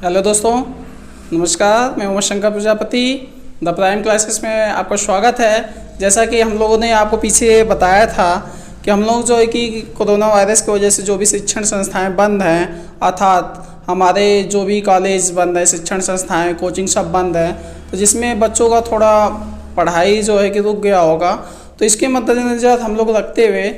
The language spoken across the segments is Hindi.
हेलो दोस्तों, नमस्कार। मैं Uma Shankar Prajapati the prime classes में आपका स्वागत है। जैसा कि हम लोगों ने आपको पीछे बताया था कि हम लोग जो है कि कोरोना वायरस की वजह से जो भी शिक्षण संस्थाएं बंद हैं, अर्थात हमारे जो भी कॉलेज बंद है, शिक्षण संस्थाएं, कोचिंग सब बंद है, तो जिसमें बच्चों का थोड़ा पढ़ाई जो है कि रुक गया होगा। तो इसके मद्देनज़र हम लोग रखते हुए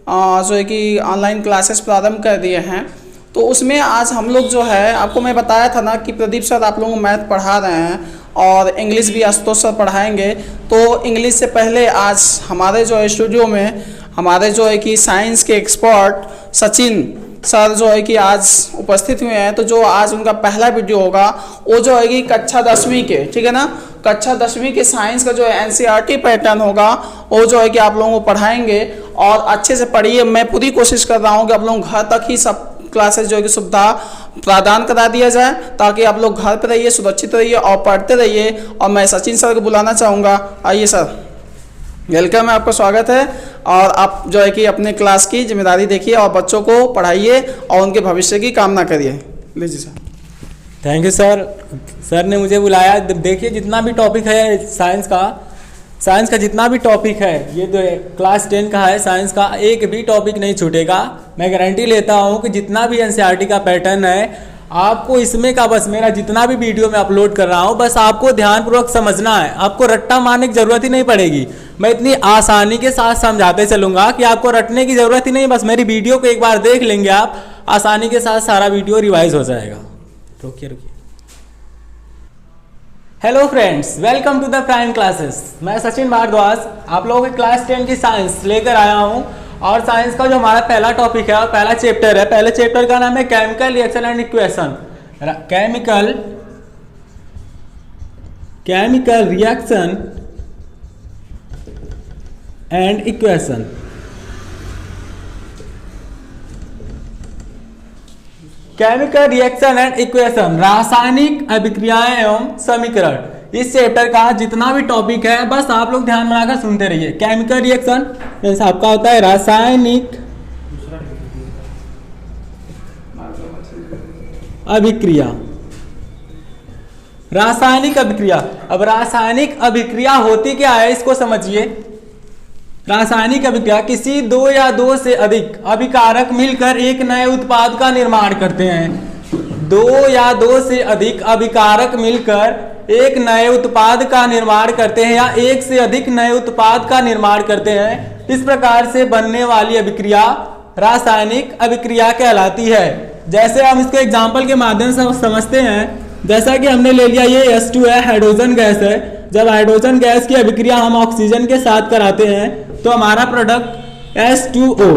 जो है कि ऑनलाइन क्लासेस प्रारंभ कर दिए हैं। तो उसमें आज हम लोग जो है, आपको मैं बताया था ना कि प्रदीप सर आप लोगों को मैथ पढ़ा रहे हैं और इंग्लिश भी आशुतोष सर पढ़ाएंगे। तो इंग्लिश से पहले आज हमारे जो है स्टूडियो में हमारे जो है कि साइंस के एक्सपर्ट सचिन सर जो है कि आज उपस्थित हुए हैं। तो जो आज उनका पहला वीडियो होगा वो जो है कि कक्षा 10वीं के, ठीक है ना, कक्षा 10वीं के साइंस का जो है एनसीईआरटी पैटर्न होगा वो जो है कि आप लोगों को पढ़ाएंगे। और अच्छे से पढ़िए। मैं पूरी कोशिश कर रहा हूँ कि आप लोग घर तक ही सब क्लासेस जो है कि सुविधा प्रदान करा दिया जाए, ताकि आप लोग घर पर रहिए, सुरक्षित रहिए और पढ़ते रहिए। और मैं सचिन सर को बुलाना चाहूँगा। आइए सर, वेलकम है, आपका स्वागत है। और आप जो है कि अपने क्लास की जिम्मेदारी देखिए और बच्चों को पढ़ाइए और उनके भविष्य की कामना करिए। लीजिए sir. Thank you sir. Sir ने मुझे बुलाया। देखिए, जितना भी टॉपिक है साइंस का जितना भी टॉपिक है, ये तो क्लास 10 का है, साइंस का एक भी टॉपिक नहीं छूटेगा। मैं गारंटी लेता हूँ कि जितना भी एनसीईआरटी का पैटर्न है आपको इसमें का, बस मेरा जितना भी वीडियो मैं अपलोड कर रहा हूँ, बस आपको ध्यानपूर्वक समझना है। आपको रट्टा मारने की जरूरत ही नहीं पड़ेगी। मैं इतनी आसानी के साथ समझाते चलूंगा कि आपको रटने की जरूरत ही नहीं। बस मेरी वीडियो को एक बार देख लेंगे आप, आसानी के साथ सारा वीडियो रिवाइज हो जाएगा। रुकिए। Hello friends, welcome to the prime classes. मैं सचिन भारद्वाज आप लोगों के क्लास 10 की साइंस लेकर आया हूँ। और साइंस का जो हमारा पहला टॉपिक है और पहला चैप्टर है, पहले चैप्टर का नाम है chemical reaction and equation. Chemical reaction and equation. Chemical reaction and equation, रासायनिक अभिक्रियाएं एवं समीकरण। इस चैप्टर का जितना भी टॉपिक है बस आप लोग ध्यान बनाकर सुनते रहिए। केमिकल रिएक्शन जैसे आपका होता है रासायनिक अभिक्रिया। रासायनिक अभिक्रिया, अब रासायनिक अभिक्रिया होती क्या है इसको समझिए। रासायनिक अभिक्रिया किसी दो या दो से अधिक अभिकारक मिलकर एक नए उत्पाद का निर्माण करते हैं। दो या दो से अधिक अभिकारक मिलकर एक नए उत्पाद का निर्माण करते हैं या एक से अधिक नए उत्पाद का निर्माण करते हैं। इस प्रकार से बनने वाली अभिक्रिया रासायनिक अभिक्रिया कहलाती है। जैसे हम इसको एग्जाम्पल के माध्यम से समझते हैं। जैसा कि हमने ले लिया ये H2 है, हाइड्रोजन गैस है। जब हाइड्रोजन गैस की अभिक्रिया हम ऑक्सीजन के साथ कराते हैं तो हमारा प्रोडक्ट H2O।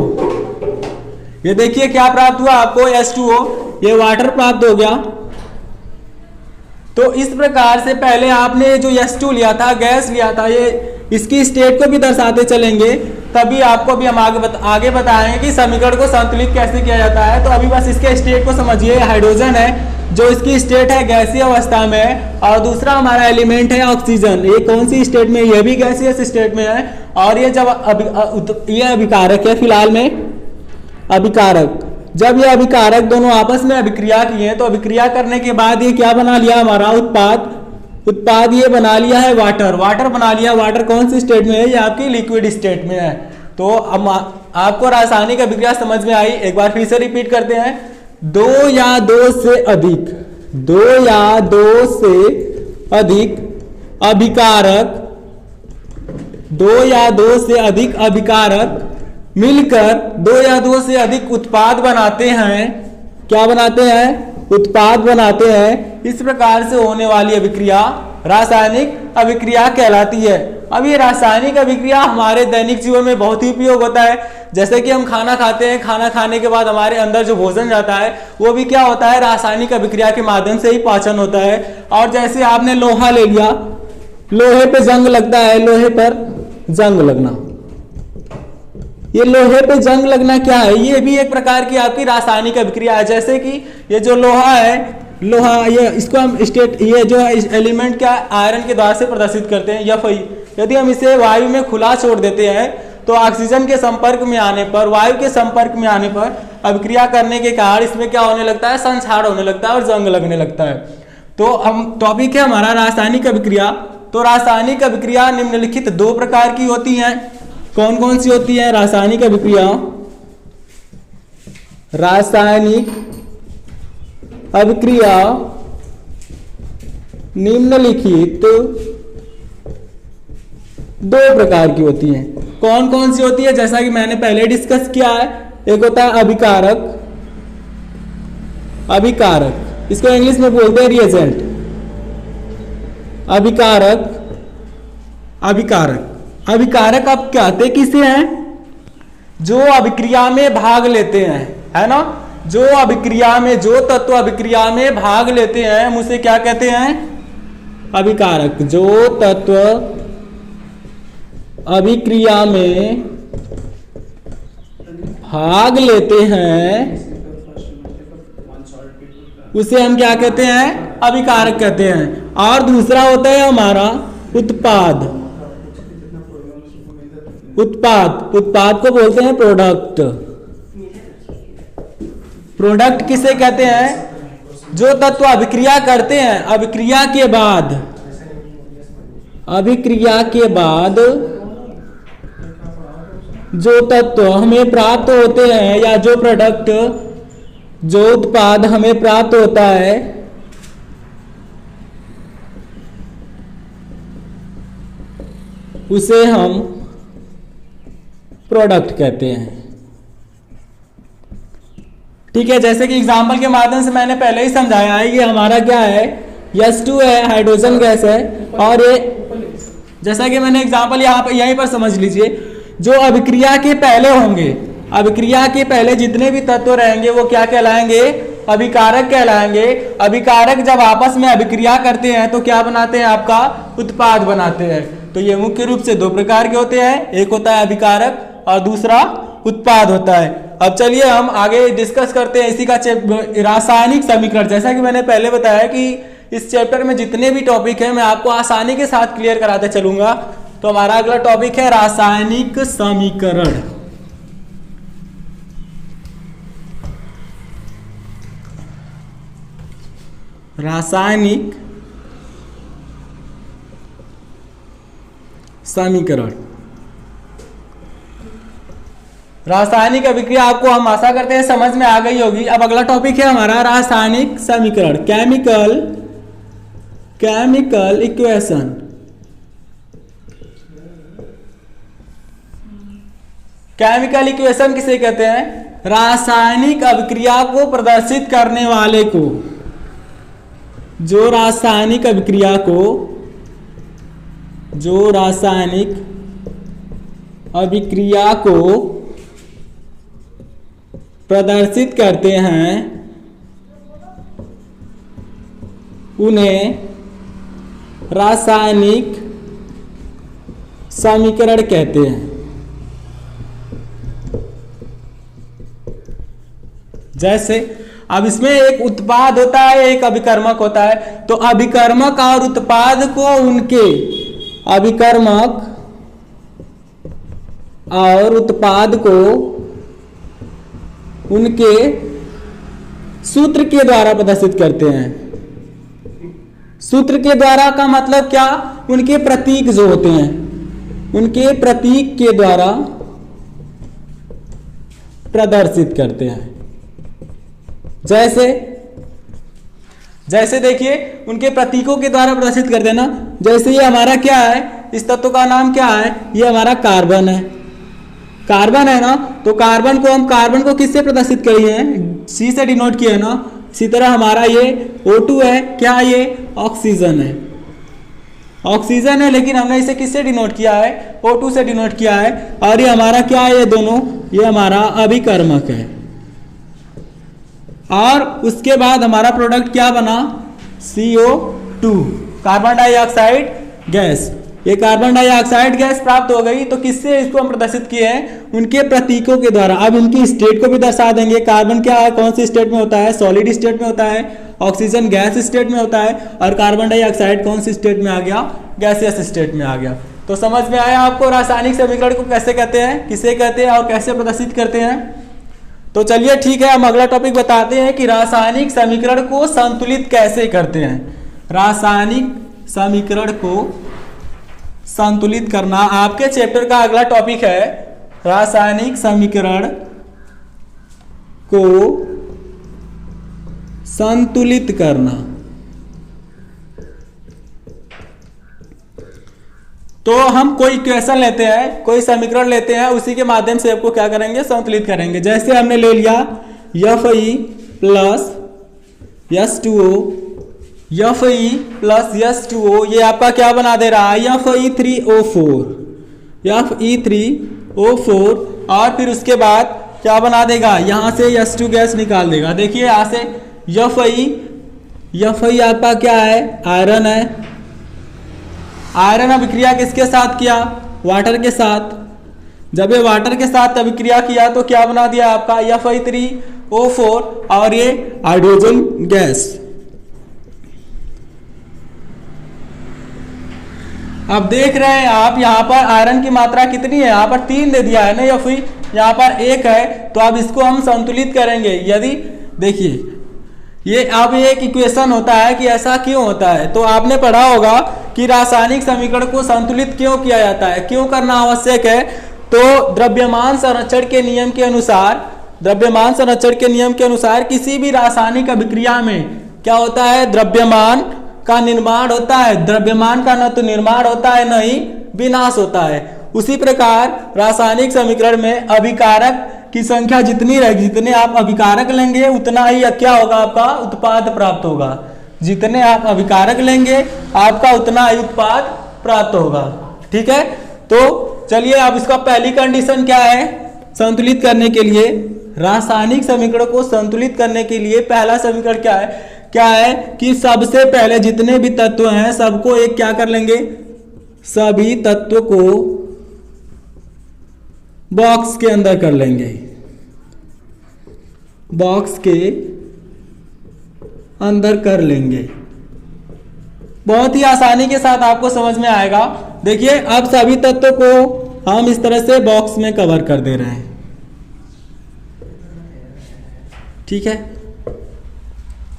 ये देखिए क्या प्राप्त हुआ आपको, H2O, ये वाटर प्राप्त हो गया। तो इस प्रकार से पहले आपने जो H2 लिया था, गैस लिया था, ये इसकी स्टेट को भी दर्शाते चलेंगे, तभी आपको भी हम आगे बताएंगे कि समीकरण को संतुलित कैसे किया जाता है। तो अभी बस इसके स्टेट को समझिए। हाइड्रोजन है जो इसकी स्टेट है गैसीय अवस्था में, और दूसरा हमारा एलिमेंट है ऑक्सीजन। ये कौन सी स्टेट में, ये भी गैसीय स्टेट में है। और ये जब ये अभिकारक है, फिलहाल में अभिकारक, जब ये अभिकारक दोनों आपस में अभिक्रिया किए तो अभिक्रिया करने के बाद ये क्या बना लिया हमारा उत्पाद ये बना लिया है वाटर बना लिया। वाटर कौन सी स्टेट में है, ये आपकी लिक्विड स्टेट में है। तो अब आपको रासायनिक अभिक्रिया समझ में आई। एक बार फिर से रिपीट करते हैं। दो या दो से अधिक अभिकारक मिलकर दो या दो से अधिक उत्पाद बनाते हैं। क्या बनाते हैं, उत्पाद बनाते हैं। इस प्रकार से होने वाली अभिक्रिया रासायनिक अभिक्रिया कहलाती है। अब ये रासायनिक अभिक्रिया हमारे दैनिक जीवन में बहुत ही उपयोग होता है। जैसे कि हम खाना खाते हैं, खाना खाने के बाद हमारे अंदर जो भोजन जाता है वो भी क्या होता है, रासायनिक अभिक्रिया के माध्यम से ही पाचन होता है। और जैसे आपने लोहा ले लिया, लोहे पे जंग लगता है, लोहे पर जंग लगना, ये लोहे पे जंग लगना क्या है, ये भी एक प्रकार की आपकी रासायनिक अभिक्रिया है। जैसे कि ये जो लोहा है, ये इसको हम ये जो है इस एलिमेंट क्या आयरन के द्वारा से प्रदर्शित करते हैं, Fe। यदि हम इसे वायु में खुला छोड़ देते हैं तो ऑक्सीजन के संपर्क में आने पर, वायु के संपर्क में आने पर अभिक्रिया करने के कारण इसमें क्या होने लगता है, संक्षारण होने लगता है और जंग लगने लगता है। तो हम टॉपिक है हमारा रासायनिक अभिक्रिया। तो रासायनिक अभिक्रिया निम्नलिखित दो प्रकार की होती हैं। कौन कौन सी होती है रासायनिक अभिक्रिया? रासायनिक अभिक्रिया निम्नलिखित दो प्रकार की होती हैं। कौन कौन सी होती है? जैसा कि मैंने पहले डिस्कस किया है, एक होता है अभिकारक, अभिकारक इसको इंग्लिश में बोलते हैं रिएजेंट। अभिकारक, अभिकारक, अभिकारक आप कहते किसे हैं? जो अभिक्रिया में भाग लेते हैं, है ना। जो अभिक्रिया में, जो तत्व अभिक्रिया में भाग लेते हैं हम उसे क्या कहते हैं? अभिकारक। जो तत्व अभिक्रिया में भाग लेते हैं उसे हम क्या कहते हैं? अभिकारक कहते हैं। और दूसरा होता है हमारा उत्पाद। उत्पाद, उत्पाद को बोलते हैं प्रोडक्ट। प्रोडक्ट किसे कहते हैं? जो तत्व अभिक्रिया करते हैं, अभिक्रिया के बाद, अभिक्रिया के बाद जो तत्व हमें प्राप्त होते हैं या जो प्रोडक्ट, जो उत्पाद हमें प्राप्त होता है उसे हम प्रोडक्ट कहते हैं। ठीक है, जैसे कि एग्जाम्पल के माध्यम से मैंने पहले ही समझाया है, ये हमारा क्या है, H2 है, हाइड्रोजन गैस है। और ये जैसा कि मैंने एग्जाम्पल यहाँ पर, यहीं पर समझ लीजिए, जो अभिक्रिया के पहले होंगे, अभिक्रिया के पहले जितने भी तत्व रहेंगे वो क्या कहलाएंगे? अभिकारक कहलाएंगे। अभिकारक जब आपस में अभिक्रिया करते हैं तो क्या बनाते हैं? आपका उत्पाद बनाते हैं। तो ये मुख्य रूप से दो प्रकार के होते हैं, एक होता है अभिकारक और दूसरा उत्पाद होता है। अब चलिए हम आगे डिस्कस करते हैं इसी का रासायनिक समीकरण। जैसा कि मैंने पहले बताया कि इस चैप्टर में जितने भी टॉपिक है मैं आपको आसानी के साथ क्लियर कराते चलूंगा। तो हमारा अगला टॉपिक है रासायनिक समीकरण। रासायनिक समीकरण, रासायनिक अभिक्रिया आपको हम आशा करते हैं समझ में आ गई होगी। अब अगला टॉपिक है हमारा रासायनिक समीकरण, chemical, chemical equation. Chemical equation किसे कहते हैं? रासायनिक अभिक्रिया को प्रदर्शित करने वाले को, जो रासायनिक अभिक्रिया को, जो रासायनिक अभिक्रिया को प्रदर्शित करते हैं उन्हें रासायनिक समीकरण कहते हैं। जैसे अब इसमें एक उत्पाद होता है, एक अभिकर्मक होता है। तो अभिकर्मक और उत्पाद को उनके, अभिकर्मक और उत्पाद को उनके सूत्र के द्वारा प्रदर्शित करते हैं। सूत्र के द्वारा का मतलब क्या? उनके प्रतीक जो होते हैं, उनके प्रतीक के द्वारा प्रदर्शित करते हैं। जैसे जैसे देखिए उनके प्रतीकों के द्वारा प्रदर्शित कर देना। जैसे ये हमारा क्या है, इस तत्व का नाम क्या है? ये हमारा कार्बन है, कार्बन है ना। तो कार्बन को हम, कार्बन को किससे प्रदर्शित किए हैं? C से डिनोट किया है ना। इसी तरह हमारा ये O2 है, क्या ये? ऑक्सीजन है, ऑक्सीजन है, लेकिन हमने इसे किससे डिनोट किया है? O2 से डिनोट किया है। और ये हमारा क्या है? ये दोनों, ये हमारा अभिकर्मक है। और उसके बाद हमारा प्रोडक्ट क्या बना? CO2, carbon dioxide gas. ये कार्बन डाइऑक्साइड गैस प्राप्त हो गई। तो किससे इसको हम प्रदर्शित किए हैं? उनके प्रतीकों के द्वारा। अब इनकी स्टेट को भी दर्शा देंगे। कार्बन क्या है, कौन सी स्टेट में होता है? सॉलिड स्टेट में होता है। ऑक्सीजन गैस स्टेट में होता है। और कार्बन डाइऑक्साइड कौन सी स्टेट में आ गया? गैसियस स्टेट में आ गया। तो समझ में आया आपको रासायनिक समीकरण को कैसे कहते हैं, किसे कहते हैं और कैसे प्रदर्शित करते हैं। तो चलिए ठीक है, हम अगला टॉपिक बताते हैं कि रासायनिक समीकरण को संतुलित कैसे करते हैं। रासायनिक समीकरण को संतुलित करना आपके चैप्टर का अगला टॉपिक है। रासायनिक समीकरण को संतुलित करना। तो हम कोई इक्वेशन लेते हैं, कोई समीकरण लेते हैं, उसी के माध्यम से आपको क्या करेंगे, संतुलित करेंगे। जैसे हमने ले लिया Fe plus H2O, Fe plus H2O, ये आपका क्या बना दे रहा है, Fe3O4, Fe3O4, और फिर उसके बाद क्या बना देगा, यहां से H2 गैस निकाल देगा। देखिए यहां से Fe आपका क्या है, आयरन है। आयरन अभिक्रिया किसके साथ किया, वाटर के साथ। जब ये वाटर के साथ अभिक्रिया किया तो क्या बना दिया आपका, Fe3O4, और ये हाइड्रोजन गैस। अब देख रहे हैं आप यहाँ पर आयरन की मात्रा कितनी है, यहाँ पर 3 दे दिया है ना, या फिर यहाँ पर 1 है। तो अब इसको हम संतुलित करेंगे। यदि देखिए ये अब एक इक्वेशन होता है कि ऐसा क्यों होता है। तो आपने पढ़ा होगा कि रासायनिक समीकरण को संतुलित क्यों किया जाता है, क्यों करना आवश्यक है। तो द्रव्यमान संरक्षण के नियम के अनुसार, द्रव्यमान संरक्षण के नियम के अनुसार किसी भी रासायनिक अभिक्रिया में क्या होता है, द्रव्यमान का निर्माण होता है। द्रव्यमान का न तो निर्माण होता है, न ही विनाश होता है। उसी प्रकार रासायनिक समीकरण में अभिकारक की संख्या जितनी रहेगी, जितने आप अभिकारक लेंगे उतना ही क्या होगा, आपका उत्पाद प्राप्त होगा। जितने आप अभिकारक लेंगे आपका उतना ही उत्पाद प्राप्त होगा। ठीक है, तो चलिए अब इसका पहली कंडीशन क्या है संतुलित करने के लिए। रासायनिक समीकरण को संतुलित करने के लिए पहला समीकरण क्या है कि सबसे पहले जितने भी तत्व हैं सबको एक क्या कर लेंगे, सभी तत्व को बॉक्स के अंदर कर लेंगे, बॉक्स के अंदर कर लेंगे। बहुत ही आसानी के साथ आपको समझ में आएगा। देखिए अब सभी तत्वों को हम इस तरह से बॉक्स में कवर कर दे रहे हैं। ठीक है,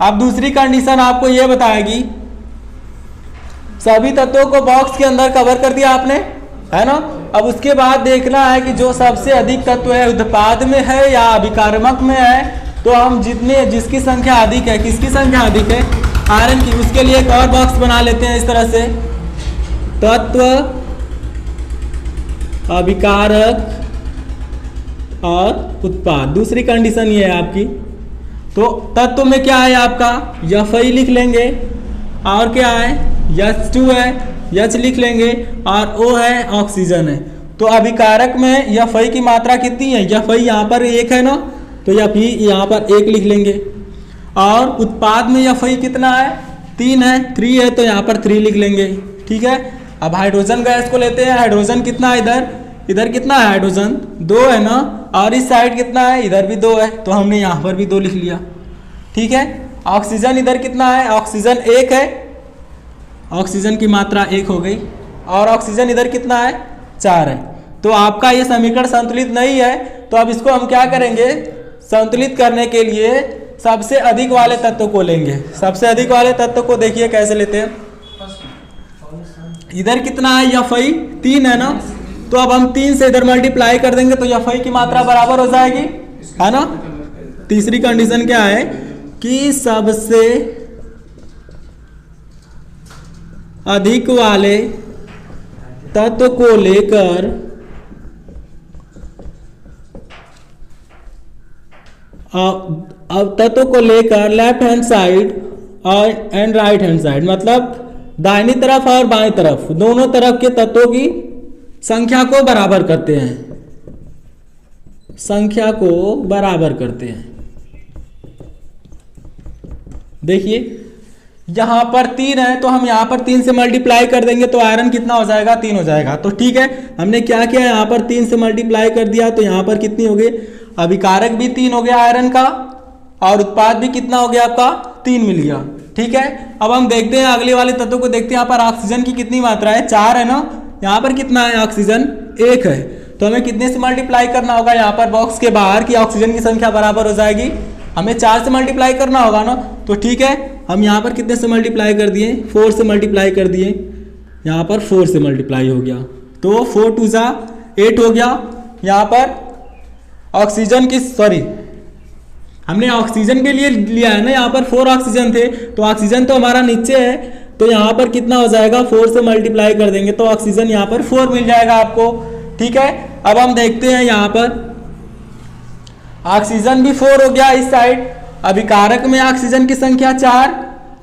अब दूसरी कंडीशन आपको यह बताएगी, सभी तत्वों को बॉक्स के अंदर कवर कर दिया आपने, है ना। अब उसके बाद देखना है कि जो सबसे अधिक तत्व है उत्पाद में है या अभिकारक में है। तो हम जिसकी संख्या अधिक है, किसकी संख्या अधिक है, आयरन की, उसके लिए एक और बॉक्स बना लेते हैं इस तरह से, तत्व, अभिकारक और उत्पाद। दूसरी कंडीशन ये है आपकी। तो तत्व में क्या है आपका, Fe लिख लेंगे, और क्या है, H2 है, H लिख लेंगे, और O है, ऑक्सीजन है। तो अभिकारक में Fe की मात्रा कितनी है, Fe यहाँ पर 1 है ना, तो Fe यहाँ पर 1 लिख लेंगे। और उत्पाद में Fe कितना है, 3 है, 3 है, तो यहाँ पर 3 लिख लेंगे। ठीक है, अब हाइड्रोजन गैस को लेते हैं। हाइड्रोजन कितना है, इधर कितना है, हाइड्रोजन 2 है ना, और इस साइड कितना है, इधर भी 2 है, तो हमने यहाँ पर भी 2 लिख लिया। ठीक है, ऑक्सीजन इधर कितना है, ऑक्सीजन 1 है, ऑक्सीजन की मात्रा 1 हो गई, और ऑक्सीजन इधर कितना है, 4 है। तो आपका ये समीकरण संतुलित नहीं है। तो अब इसको हम क्या करेंगे, संतुलित करने के लिए सबसे अधिक वाले तत्व को लेंगे। सबसे अधिक वाले तत्व को देखिए कैसे लेते हैं। इधर कितना है, Fe 3 है ना, तो अब हम 3 से इधर मल्टीप्लाई कर देंगे तो Fe की मात्रा बराबर हो जाएगी, है ना। तीसरी कंडीशन क्या है कि सबसे अधिक वाले तत्व को लेकर अब तत्व को लेकर लेफ्ट हैंड साइड और एंड राइट हैंड साइड, मतलब दाहिनी तरफ और बाएं तरफ दोनों तरफ के तत्वों की संख्या को बराबर करते हैं, संख्या को बराबर करते हैं। देखिए यहां पर 3 है तो हम यहां पर 3 से मल्टीप्लाई कर देंगे तो आयरन कितना हो जाएगा, 3 हो जाएगा। तो ठीक है, हमने क्या किया, यहां पर 3 से मल्टीप्लाई कर दिया तो यहां पर कितनी हो गई, अभिकारक भी 3 हो गया आयरन का, और उत्पाद भी कितना हो गया आपका, 3 मिल गया। ठीक है, अब हम देखते हैं अगले वाले तत्व को देखते हैं। यहाँ पर ऑक्सीजन की कितनी मात्रा है, 4 है ना, यहाँ पर कितना है ऑक्सीजन 1 है, तो हमें कितने से मल्टीप्लाई करना होगा यहाँ पर बॉक्स के बाहर की ऑक्सीजन की संख्या बराबर हो जाएगी, हमें 4 से मल्टीप्लाई करना होगा ना। तो ठीक है, हम यहाँ पर कितने से मल्टीप्लाई कर दिए, 4 से मल्टीप्लाई कर दिए, यहाँ पर 4 से मल्टीप्लाई हो गया, तो 4 2 जा 8 हो गया। यहाँ पर ऑक्सीजन की हमने ऑक्सीजन के लिए लिया है ना, यहाँ पर 4 ऑक्सीजन थे, तो ऑक्सीजन तो हमारा नीचे है, तो यहाँ पर कितना हो जाएगा 4 से मल्टीप्लाई कर देंगे तो ऑक्सीजन यहाँ पर 4 मिल जाएगा आपको। ठीक है, अब हम देखते हैं यहाँ पर ऑक्सीजन भी 4 हो गया इस साइड, अभिकारक में ऑक्सीजन की संख्या 4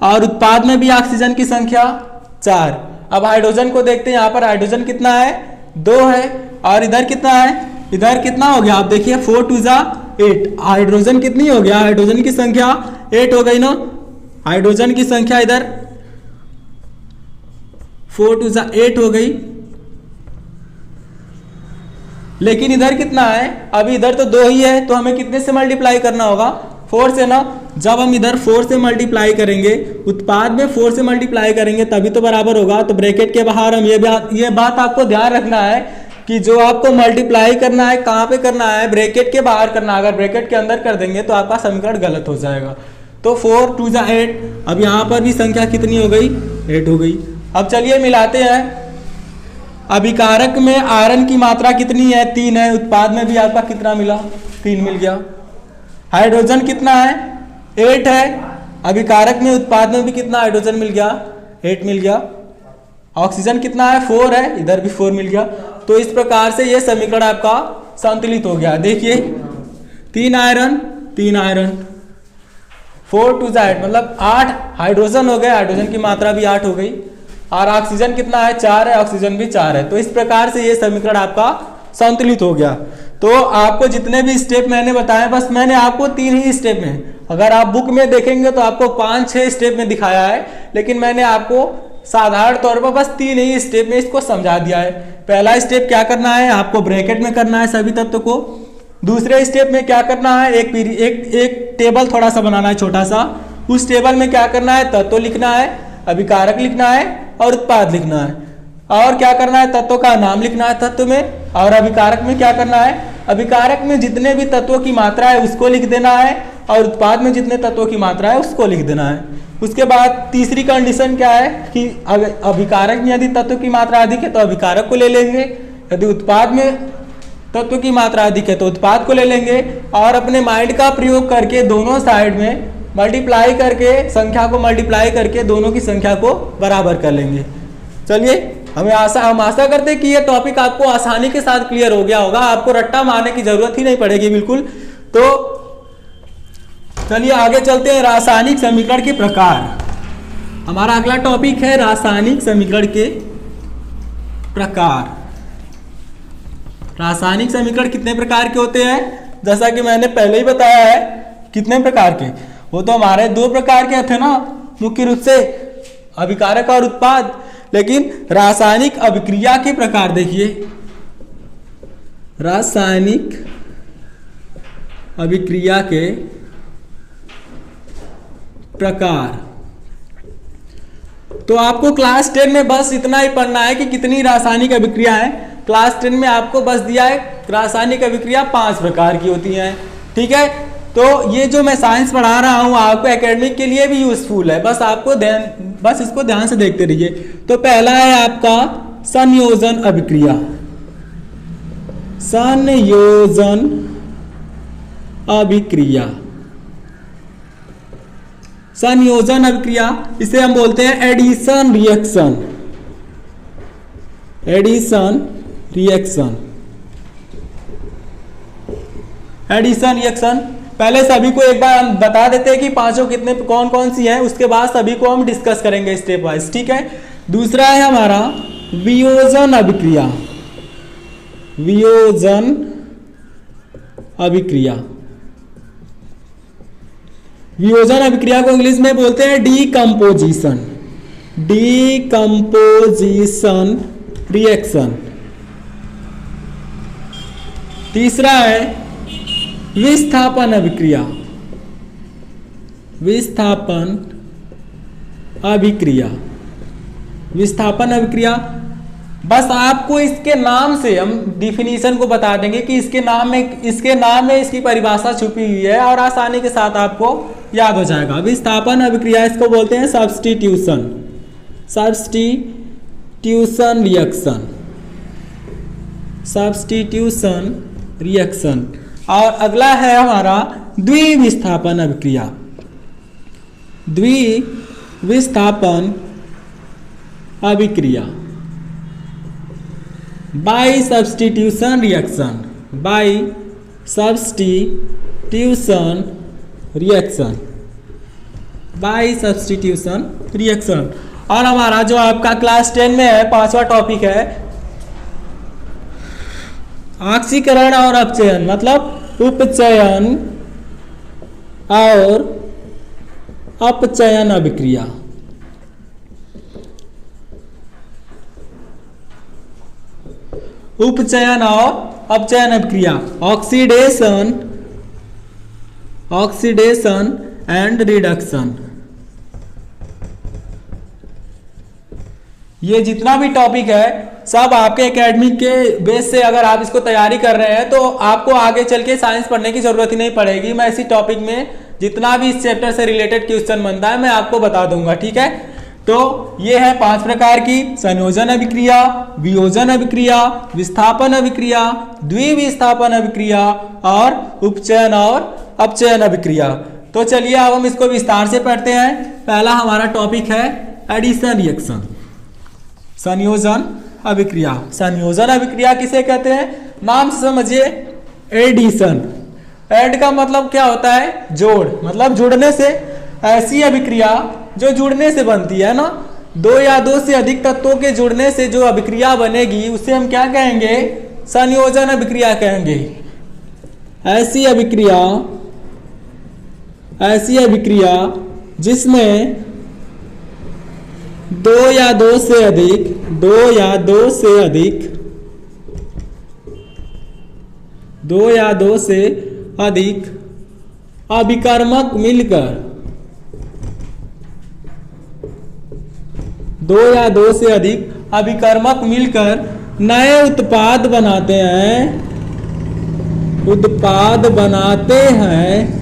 और उत्पाद में भी ऑक्सीजन की संख्या 4। अब हाइड्रोजन को देखते हैं, यहाँ पर हाइड्रोजन कितना है 2 है, और इधर कितना है, इधर कितना हो गया आप देखिए 4 2 जा 8, हाइड्रोजन कितनी हो गया, हाइड्रोजन की संख्या 8 हो गई ना, हाइड्रोजन की संख्या इधर 4 2 जा 8 हो गई, लेकिन इधर कितना है, अभी इधर तो 2 ही है, तो हमें कितने से मल्टीप्लाई करना होगा 4 से ना। जब हम इधर 4 से मल्टीप्लाई करेंगे, उत्पाद में 4 से मल्टीप्लाई करेंगे तभी तो बराबर होगा। तो ब्रैकेट के बाहर हम ये बात आपको ध्यान रखना है कि जो आपको मल्टीप्लाई करना है कहाँ पे करना है, ब्रैकेट के बाहर करना है, अगर ब्रैकेट के अंदर कर देंगे तो आपका समीकरण गलत हो जाएगा। तो 4 2 जा 8, अब यहाँ पर भी संख्या कितनी हो गई 8 हो गई। अब चलिए मिलाते हैं, अभिकारक में आयरन की मात्रा कितनी है 3 है, उत्पाद में भी आपका कितना मिला 3 मिल गया। हाइड्रोजन कितना है 8 है, अभिकारक में उत्पाद में भी कितना हाइड्रोजन मिल गया 8 मिल गया। ऑक्सीजन कितना है 4 है, इधर भी 4 मिल गया। तो इस प्रकार से ये समीकरण आपका संतुलित हो गया। देखिए 3 आयरन 4 2 जा 8 मतलब 8 हाइड्रोजन हो गए, हाइड्रोजन की मात्रा भी 8 हो गई, और ऑक्सीजन कितना है 4 है, ऑक्सीजन भी 4 है। तो इस प्रकार से ये समीकरण आपका संतुलित हो गया। तो आपको जितने भी स्टेप मैंने बताए, बस मैंने आपको 3 ही स्टेप में, अगर आप बुक में देखेंगे तो आपको 5-6 स्टेप में दिखाया है, लेकिन मैंने आपको साधारण तौर पर बस 3 ही स्टेप में इसको समझा दिया है। पहला स्टेप क्या करना है, आपको ब्रैकेट में करना है सभी तत्व को। दूसरे स्टेप में क्या करना है, एक टेबल थोड़ा सा बनाना है छोटा सा, उस टेबल में क्या करना है, तत्व लिखना है, अभिकारक लिखना है और उत्पाद लिखना है, और क्या करना है, तत्वों का नाम लिखना है तत्व में, और अभिकारक में क्या करना है, अभिकारक में जितने भी तत्वों की मात्रा है उसको लिख देना है, और उत्पाद में जितने तत्वों की मात्रा है उसको लिख देना है। उसके बाद तीसरी कंडीशन क्या है कि अभिकारक में यदि तत्व की मात्रा अधिक है तो अभिकारक को ले लेंगे, यदि उत्पाद में तत्व की मात्रा अधिक है तो उत्पाद को ले लेंगे, और अपने माइंड का प्रयोग करके दोनों साइड में मल्टीप्लाई करके, संख्या को मल्टीप्लाई करके दोनों की संख्या को बराबर कर लेंगे। चलिए हम आशा करते हैं कि ये टॉपिक आपको आसानी के साथ क्लियर हो गया होगा, आपको रट्टा मारने की जरूरत ही नहीं पड़ेगी बिल्कुल। तो चलिए आगे चलते हैं, रासायनिक समीकरण के प्रकार। हमारा अगला टॉपिक है रासायनिक समीकरण के प्रकार। रासायनिक समीकरण कितने प्रकार के होते हैं, जैसा कि मैंने पहले ही बताया है कितने प्रकार के, वो तो हमारे 2 प्रकार के थे ना मुख्य रूप से, अभिकारक और उत्पाद। लेकिन रासायनिक अभिक्रिया के प्रकार देखिए, रासायनिक अभिक्रिया के प्रकार। तो आपको क्लास 10 में बस इतना ही पढ़ना है कि कितनी रासायनिक अभिक्रिया है। क्लास 10 में आपको बस दिया है रासायनिक अभिक्रिया 5 प्रकार की होती हैं, ठीक है। तो ये जो मैं साइंस पढ़ा रहा हूँ आपको एकेडमिक के लिए भी यूजफुल है, बस आपको बस इसको ध्यान से देखते रहिए। तो पहला है आपका संयोजन अभिक्रिया। संयोजन अभिक्रिया, संयोजन अभिक्रिया, इसे हम बोलते हैं addition reaction. Addition reaction, addition reaction. पहले सभी को एक बार हम बता देते हैं कि पांचों कितने कौन कौन सी हैं, उसके बाद सभी को हम डिस्कस करेंगे स्टेप वाइज, ठीक है। दूसरा है हमारा वियोजन अभिक्रिया। वियोजन अभिक्रिया, वियोजन अभिक्रिया को इंग्लिश में बोलते हैं डीकंपोजिशन। Decomposition reaction. तीसरा है विस्थापन अभिक्रिया। विस्थापन अभिक्रिया, विस्थापन अभिक्रिया। बस आपको इसके नाम से हम डिफिनीशन को बता देंगे कि इसके नाम में इसकी परिभाषा छुपी हुई है और आसानी के साथ आपको याद हो जाएगा। विस्थापन अभिक्रिया इसको बोलते हैं सब्स्टिट्यूशन रिएक्शन। और अगला है हमारा द्विविस्थापन अभिक्रिया। द्विविस्थापन अभिक्रिया बाई सब्स्टिट्यूशन रिएक्शन। और हमारा जो आपका क्लास 10 में है 5वां टॉपिक है ऑक्सीकरण और अपचयन, मतलब उपचयन और अपचयन अभिक्रिया। उपचयन और अपचयन अभिक्रिया, ऑक्सीडेशन एंड रिडक्शन। ये जितना भी टॉपिक है सब आपके एकेडमिक के बेस से अगर आप इसको तैयारी कर रहे हैं तो आपको आगे चल के साइंस पढ़ने की जरूरत ही नहीं पड़ेगी। मैं इसी टॉपिक में जितना भी इस चैप्टर से रिलेटेड क्वेश्चन बनता है मैं आपको बता दूंगा, ठीक है। तो ये है 5 प्रकार की संयोजन अभिक्रिया, वियोजन अभिक्रिया, विस्थापन अभिक्रिया, द्विविस्थापन अभिक्रिया और उपचयन और अपचयन अभिक्रिया। तो चलिए अब हम इसको विस्तार से पढ़ते हैं। पहला हमारा टॉपिक है एडिशन रिएक्शन, संयोजन अभिक्रिया। संयोजन अभिक्रिया किसे कहते हैं? नाम से समझिए, एडिशन। एड का मतलब क्या होता है? जोड़, मतलब जुड़ने से। ऐसी अभिक्रिया जो जुड़ने से बनती है ना, 2 या 2 से अधिक तत्वों के जुड़ने से जो अभिक्रिया बनेगी उसे हम क्या कहेंगे? संयोजन अभिक्रिया कहेंगे। ऐसी अभिक्रिया जिसमें 2 या 2 से अधिक अभिकर्मक मिलकर 2 या 2 से अधिक अभिकर्मक मिलकर नए उत्पाद बनाते हैं।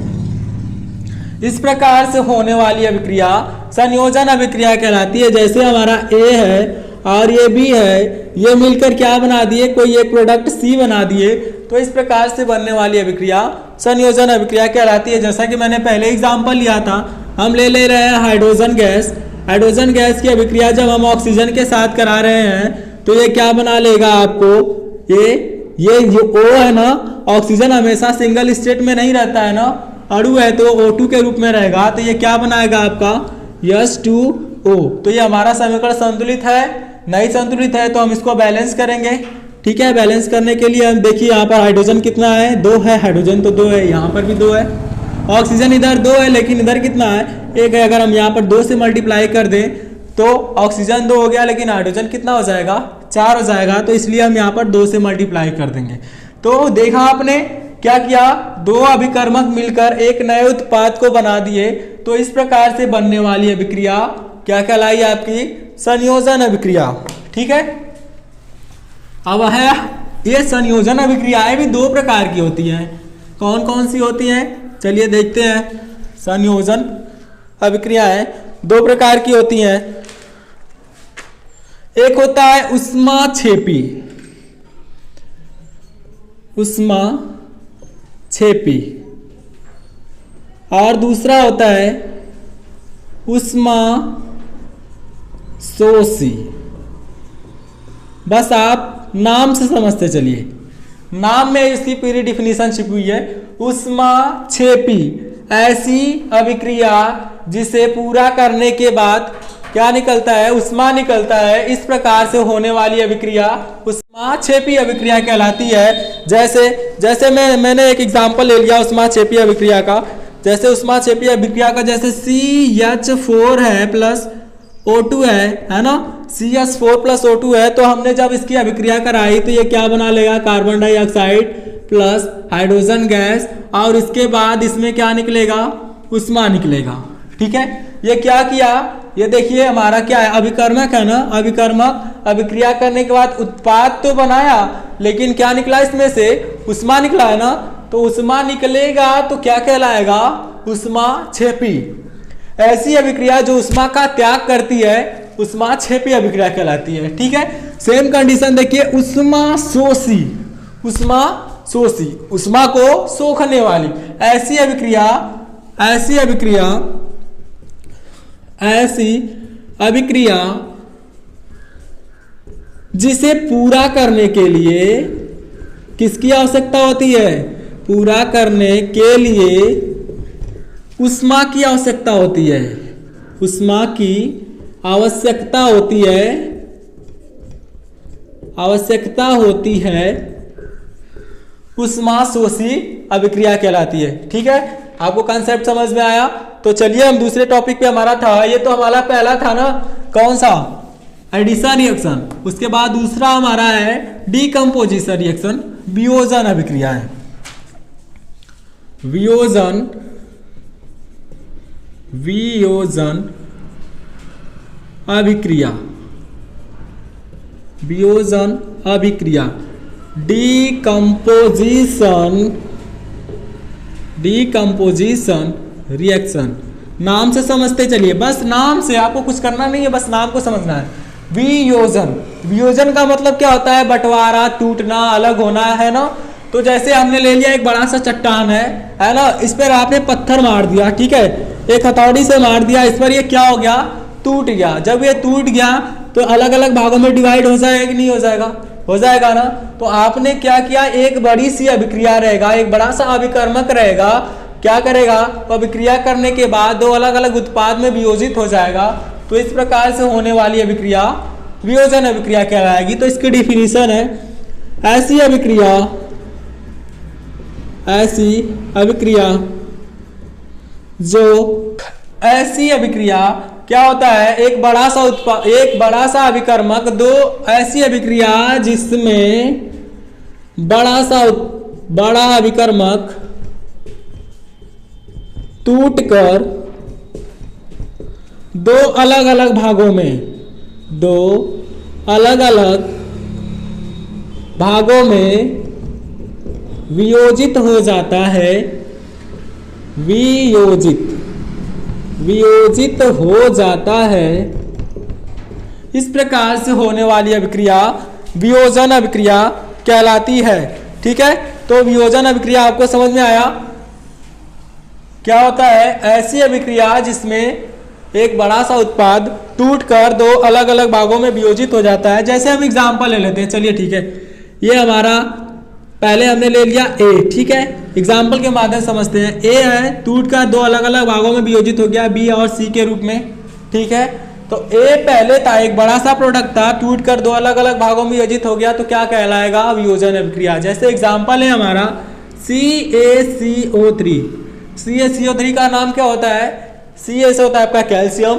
इस प्रकार से होने वाली अभिक्रिया संयोजन अभिक्रिया कहलाती है। जैसे हमारा A है और ये B है, ये मिलकर क्या बना दिए? कोई एक प्रोडक्ट C बना दिए। तो इस प्रकार से बनने वाली अभिक्रिया संयोजन अभिक्रिया कहलाती है। जैसा कि मैंने पहले एग्जाम्पल लिया था, हम ले रहे हैं हाइड्रोजन गैस। हाइड्रोजन गैस की अभिक्रिया जब हम ऑक्सीजन के साथ करा रहे हैं तो ये क्या बना लेगा आपको? ये जो O है ना, ऑक्सीजन हमेशा सिंगल स्टेट में नहीं रहता है ना, अणु है तो O2 के रूप में रहेगा। तो ये क्या बनाएगा आपका? H2O। तो ये हमारा समीकरण संतुलित है, नहीं संतुलित है तो हम इसको बैलेंस करेंगे, ठीक है। बैलेंस करने के लिए हम देखिए यहाँ पर हाइड्रोजन कितना है? 2 है। हाइड्रोजन तो 2 है, यहाँ पर भी 2 है। ऑक्सीजन इधर 2 है लेकिन इधर कितना है? 1 है। अगर हम यहाँ पर 2 से मल्टीप्लाई कर दें तो ऑक्सीजन 2 हो गया, लेकिन हाइड्रोजन कितना हो जाएगा? 4 हो जाएगा। तो इसलिए हम यहाँ पर 2 से मल्टीप्लाई कर देंगे। तो देखा आपने क्या किया? 2 अभिकर्मक मिलकर एक नए उत्पाद को बना दिए। तो इस प्रकार से बनने वाली अभिक्रिया क्या कहलाई? आपकी संयोजन अभिक्रिया, ठीक है। अब है ये संयोजन अभिक्रियाएं भी 2 प्रकार की होती हैं। कौन कौन सी होती हैं? चलिए देखते हैं। संयोजन अभिक्रियाएं 2 प्रकार की होती हैं। एक होता है ऊष्माक्षेपी, और दूसरा होता है ऊष्माशोषी। बस आप नाम से समझते चलिए, नाम में इसकी पूरी डिफिनीशन छिपी हुई है। ऊष्माक्षेपी ऐसी अभिक्रिया जिसे पूरा करने के बाद क्या निकलता है? ऊष्मा निकलता है। इस प्रकार से होने वाली अभिक्रिया ऊष्माक्षेपी अभिक्रिया कहलाती है। जैसे मैंने एक एग्जांपल ले लिया ऊष्माक्षेपी अभिक्रिया का। जैसे ऊष्माक्षेपी अभिक्रिया का जैसे CH4 है प्लस O2 है ना, CH4 प्लस O2 है। तो हमने जब इसकी अभिक्रिया कराई तो ये क्या बना लेगा? Carbon dioxide plus hydrogen gas, और इसके बाद इसमें क्या निकलेगा? ऊष्मा निकलेगा, ठीक है। ये क्या किया? ये देखिए हमारा क्या है, अभिकर्मक है ना, अभिकर्मक अभिक्रिया करने के बाद उत्पाद तो बनाया, लेकिन क्या निकला इसमें से, उष्मा निकला है ना। तो उष्मा निकलेगा तो क्या कहलाएगा, उष्मा क्षेपी। ऐसी अभिक्रिया जो उष्मा का त्याग करती है उष्मा क्षेपी अभिक्रिया कहलाती है। ठीक है, सेम कंडीशन देखिए, उष्मा शोषी, उष्मा शोषी, उष्मा को सोखने वाली ऐसी अभिक्रिया, ऐसी अभिक्रिया, ऐसी अभिक्रिया जिसे पूरा करने के लिए किसकी आवश्यकता होती है, पूरा करने के लिए उष्मा की आवश्यकता होती है, उष्मा की आवश्यकता होती है, आवश्यकता होती है, उष्मा शोषी अभिक्रिया कहलाती है। ठीक है, आपको कंसेप्ट समझ में आया। तो चलिए हम दूसरे टॉपिक पे, हमारा था ये तो हमारा पहला था ना, कौन सा, एडिशन रिएक्शन। उसके बाद दूसरा हमारा है डीकंपोजिशन रिएक्शन, वियोजन अभिक्रिया है, वियोजन, वियोजन अभिक्रिया, वियोजन अभिक्रिया, डीकंपोजिशन, डीकंपोजिशन रिएक्शन। नाम से समझते चलिए, बस नाम से, आपको कुछ करना नहीं है, बस नाम को समझना है। वियोजन, वियोजन का मतलब क्या होता है, बंटवारा, टूटना, अलग होना है ना। तो जैसे हमने ले लिया एक बड़ा सा चट्टान है ना, इस पर आपने पत्थर मार दिया, ठीक है, एक हथौड़ी से मार दिया, इस पर ये क्या हो गया, टूट गया। जब ये टूट गया तो अलग अलग भागों में डिवाइड हो जाएगा कि नहीं हो जाएगा, हो जाएगा ना। तो आपने क्या किया, एक बड़ी सी अभिक्रिया रहेगा, एक बड़ा सा अभिकर्मक रहेगा, क्या करेगा, तो अभिक्रिया करने के बाद दो अलग अलग उत्पाद में वियोजित हो जाएगा। तो इस प्रकार से होने वाली अभिक्रिया वियोजन अभिक्रिया कहलाएगी। तो इसकी डिफिनीशन है, ऐसी अभिक्रिया, ऐसी अभिक्रिया जो, ऐसी अभिक्रिया क्या होता है, एक बड़ा सा उत्पाद, एक बड़ा सा अभिकर्मक, दो ऐसी अभिक्रिया जिसमें बड़ा अभिकर्मक टूटकर दो अलग अलग भागों में, दो अलग अलग भागों में वियोजित हो जाता है, वियोजित, वियोजित हो जाता है। इस प्रकार से होने वाली अभिक्रिया वियोजन अभिक्रिया कहलाती है। ठीक है, तो वियोजन अभिक्रिया आपको समझ में आया, क्या होता है, ऐसी अभिक्रिया जिसमें एक बड़ा सा उत्पाद टूटकर दो अलग अलग भागों में वियोजित हो जाता है। जैसे हम एग्जांपल ले लेते हैं, चलिए ठीक है, ये हमारा पहले हमने ले लिया ए, ठीक है, एग्जाम्पल के माध्यम से समझते हैं। ए है, टूटकर दो अलग अलग भागों में वियोजित हो गया, बी और सी के रूप में। ठीक है, तो ए पहले था, एक बड़ा सा प्रोडक्ट था, टूटकर दो अलग अलग भागों में वियोजित हो गया, तो क्या कहलाएगा, वियोजन अभिक्रिया। जैसे एग्जाम्पल है हमारा CaCO3, CaCO3 का नाम क्या होता है, Ca से होता है आपका कैल्शियम,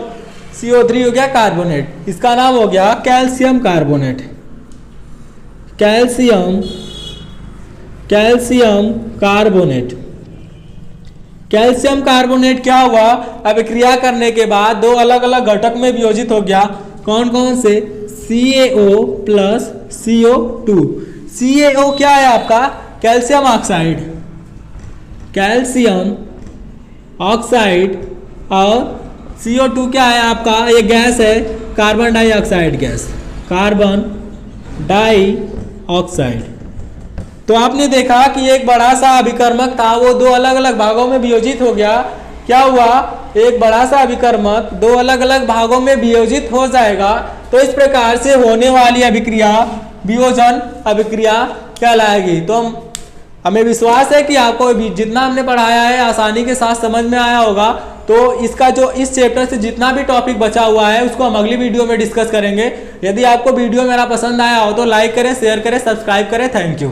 CO3 हो गया कार्बोनेट, इसका नाम हो गया calcium carbonate, calcium, calcium carbonate. Calcium carbonate क्या हुआ, अभिक्रिया करने के बाद दो अलग अलग घटक में वियोजित हो गया, कौन कौन से, CaO प्लस CO2। CaO क्या है आपका, कैल्शियम ऑक्साइड, कैल्शियम ऑक्साइड, और CO2 क्या है आपका, ये गैस है, carbon dioxide gas, carbon dioxide. तो आपने देखा कि एक बड़ा सा अभिकर्मक था, वो दो अलग अलग भागों में वियोजित हो गया। क्या हुआ, एक बड़ा सा अभिकर्मक दो अलग अलग भागों में वियोजित हो जाएगा। तो इस प्रकार से होने वाली अभिक्रिया वियोजन अभिक्रिया कहलाएगी। तो हमें विश्वास है कि आपको जितना हमने पढ़ाया है आसानी के साथ समझ में आया होगा। तो इसका जो इस चैप्टर से जितना भी टॉपिक बचा हुआ है उसको हम अगली वीडियो में डिस्कस करेंगे। यदि आपको वीडियो मेरा पसंद आया हो तो लाइक करें, शेयर करें, सब्सक्राइब करें। Thank you.